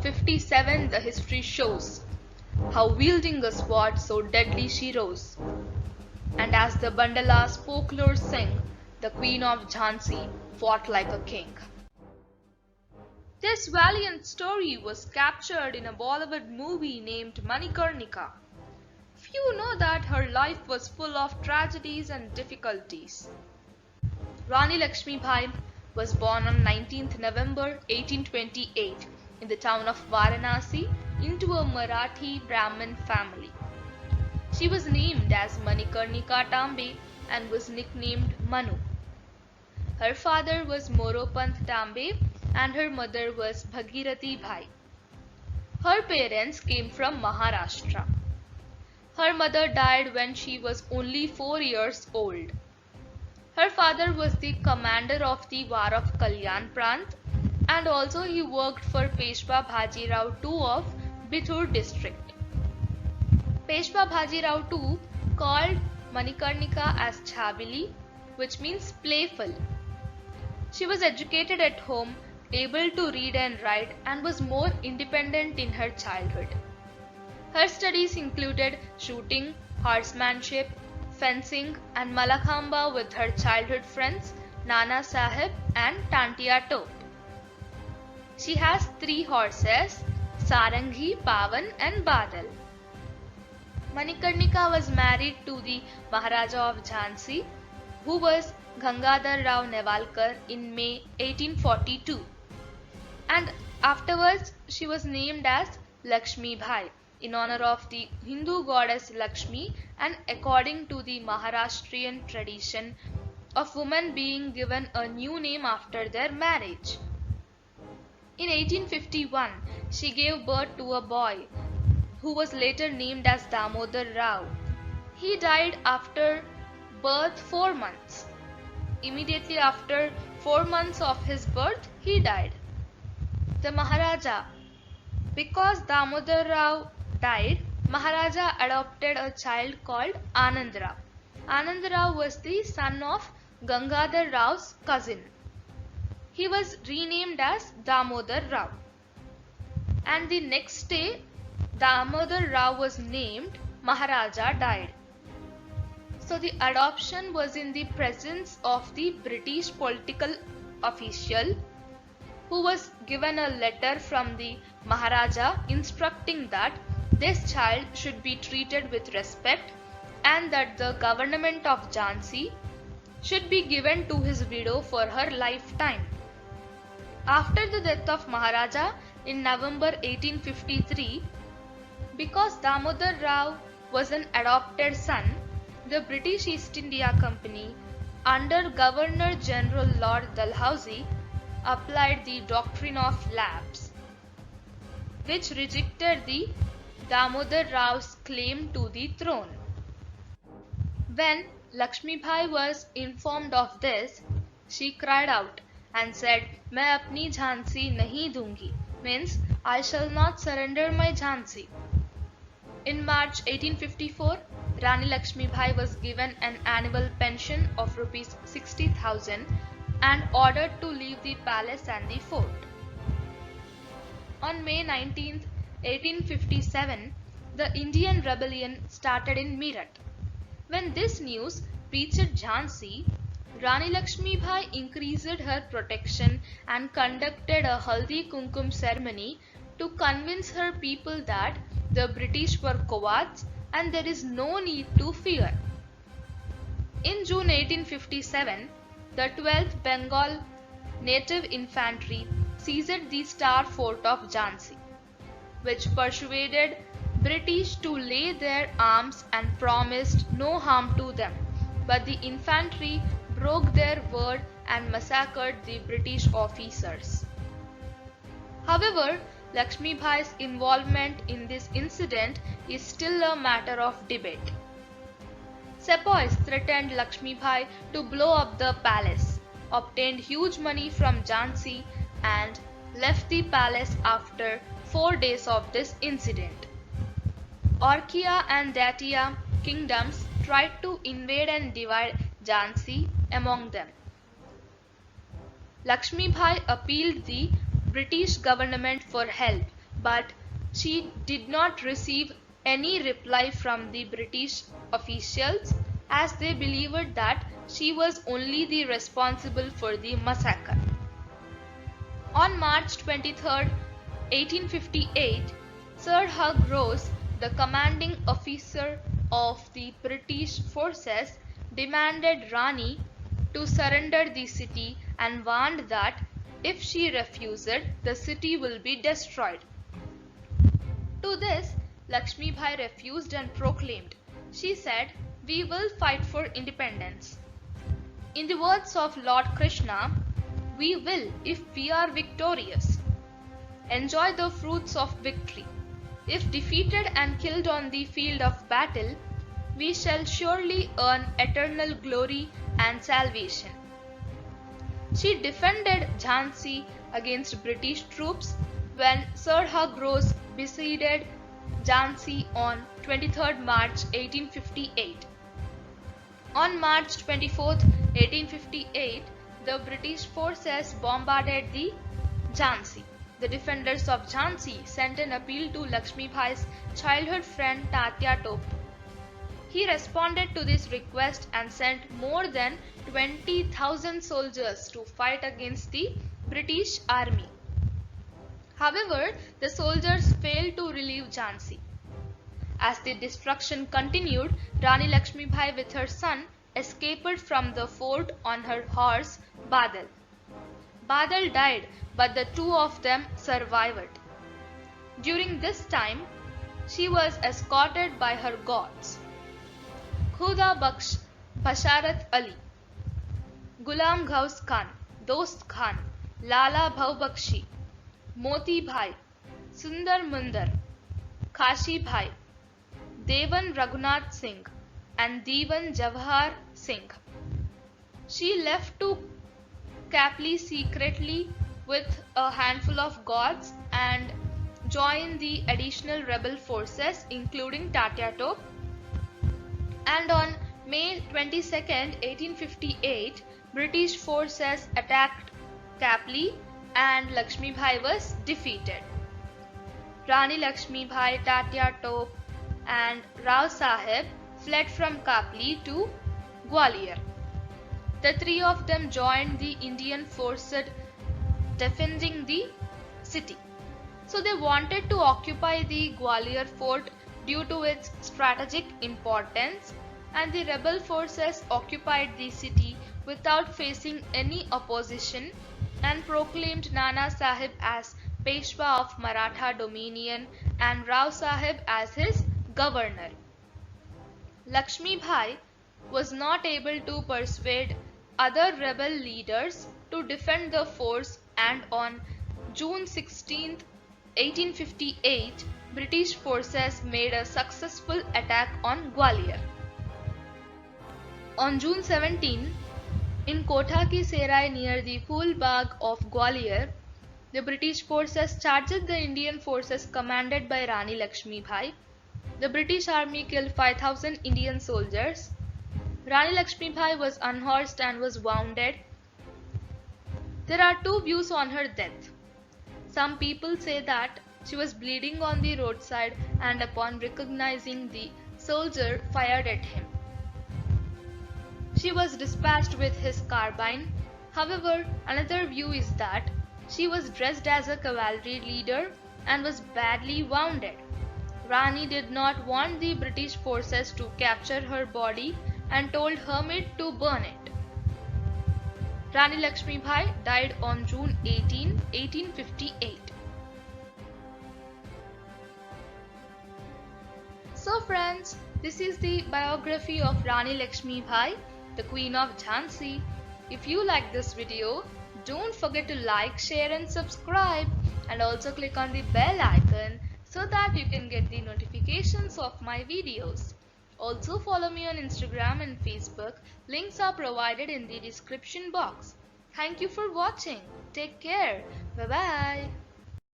1857 the history shows how wielding a sword so deadly she rose. And as the Bandala's folklore sing, the Queen of Jhansi fought like a king. This valiant story was captured in a Bollywood movie named Manikarnika. Few know that her life was full of tragedies and difficulties. Rani Lakshmi Bai was born on 19th November 1828 in the town of Varanasi into a Marathi Brahmin family. She was named as Manikarnika Tambe and was nicknamed Manu. Her father was Moropant Tambe and her mother was Bhagirathi Bai. Her parents came from Maharashtra. Her mother died when she was only 4 years old. Her father was the commander of the War of Kalyan Prant and also he worked for Peshwa Bhajirao II of Bithur district. Peshwa Bhajirao II called Manikarnika as Chabili, which means playful. She was educated at home, able to read and write, and was more independent in her childhood. Her studies included shooting, horsemanship, fencing, and Malakhamba with her childhood friends Nana Sahib and Tantia Tope. She has 3 horses, Sarangi, Pavan, and Badal. Manikarnika was married to the Maharaja of Jhansi, who was Gangadhar Rao Nevalkar in May 1842. And afterwards she was named as Lakshmi Bai in honor of the Hindu goddess Lakshmi and according to the Maharashtrian tradition of women being given a new name after their marriage. In 1851, she gave birth to a boy who was later named as Damodar Rao. He died after birth 4 months. Immediately after 4 months of his birth, he died. The Maharaja, because Damodar Rao died, Maharaja adopted a child called Anand Rao. Anand Rao was the son of Gangadhar Rao's cousin. He was renamed as Damodar Rao. And the next day, Damodar Rao was named, Maharaja died. So the adoption was in the presence of the British political official who was given a letter from the Maharaja instructing that this child should be treated with respect and that the government of Jhansi should be given to his widow for her lifetime. After the death of Maharaja in November 1853, because Damodar Rao was an adopted son, the British East India Company under Governor General Lord Dalhousie applied the doctrine of lapse, which rejected the Damodar Rao's claim to the throne. When Lakshmi Bai was informed of this, she cried out and said, "मैं अपनी झांसी नहीं दूंगी," means I shall not surrender my Jhansi. In March 1854, Rani Lakshmi Bai was given an annual pension of rupees 60,000 and ordered to leave the palace and the fort. On May 19, 1857, the Indian rebellion started in Meerut. When this news reached Jhansi, Rani Lakshmi Bai increased her protection and conducted a Haldi Kumkum ceremony to convince her people that the British were cowards and there is no need to fear. In June 1857, the 12th Bengal Native Infantry seized the Star Fort of Jhansi, which persuaded British to lay their arms and promised no harm to them. But the infantry broke their word and massacred the British officers. However, Lakshmi Bai's involvement in this incident is still a matter of debate. Sepoys threatened Lakshmi Bai to blow up the palace, obtained huge money from Jhansi and left the palace after 4 days of this incident. Orkia and Datia kingdoms tried to invade and divide Jhansi among them. Lakshmi Bai appealed the British government for help, but she did not receive any reply from the British officials, as they believed that she was only the responsible for the massacre. On March 23, 1858, Sir Hugh Ross, the commanding officer of the British forces, demanded Rani to surrender the city and warned that if she refused, the city will be destroyed. To this, Lakshmi Bai refused and proclaimed, she said, "We will fight for independence." In the words of Lord Krishna, "We will if we are victorious. Enjoy the fruits of victory. If defeated and killed on the field of battle, we shall surely earn eternal glory and salvation." She defended Jhansi against British troops when Sir Hugh Ross besieged Jhansi on 23 March 1858. On March 24, 1858, the British forces bombarded the Jhansi. The defenders of Jhansi sent an appeal to Lakshmi Bai's childhood friend Tatya Tope. He responded to this request and sent more than 20,000 soldiers to fight against the British army. However, the soldiers failed to relieve Jhansi. As the destruction continued, Rani Lakshmi Bai with her son escaped from the fort on her horse Badal. Badal died, but the two of them survived. During this time, she was escorted by her gods: Khuda Bakhsh Basharat Ali, Ghulam Ghaus Khan, Dost Khan, Lala Bhaubakshi, Moti Bhai, Sundar Mundar, Kashi Bhai, Devan Raghunath Singh, and Devan Jawahar Singh. She left to Kapli secretly with a handful of gods and joined the additional rebel forces including Tatya Tope, and on May 22, 1858, British forces attacked Kapli and Lakshmi Bai was defeated. Rani Lakshmi Bai, Tatya Tope and Rao Sahib fled from Kapli to Gwalior. The three of them joined the Indian forces defending the city. So they wanted to occupy the Gwalior fort due to its strategic importance, and the rebel forces occupied the city without facing any opposition and proclaimed Nana Sahib as Peshwa of Maratha dominion and Rao Sahib as his governor. Lakshmi Bai was not able to persuade other rebel leaders to defend the force, and on June 16, 1858, British forces made a successful attack on Gwalior. On June 17, in Kotha Ki Serai near the Phool Bagh of Gwalior, the British forces charged the Indian forces commanded by Rani Lakshmi Bai. The British army killed 5,000 Indian soldiers. Rani Lakshmi Bai was unhorsed and was wounded. There are two views on her death. Some people say that she was bleeding on the roadside and upon recognizing the soldier fired at him. She was dispatched with his carbine. However, another view is that she was dressed as a cavalry leader and was badly wounded. Rani did not want the British forces to capture her body and told Hermit to burn it. Rani Lakshmi Bai died on June 18, 1858. So friends, this is the biography of Rani Lakshmi Bai, the Queen of Jhansi. If you like this video, don't forget to like, share and subscribe, and also click on the bell icon so that you can get the notifications of my videos. Also follow me on Instagram and Facebook. Links are provided in the description box. Thank you for watching. Take care. Bye bye.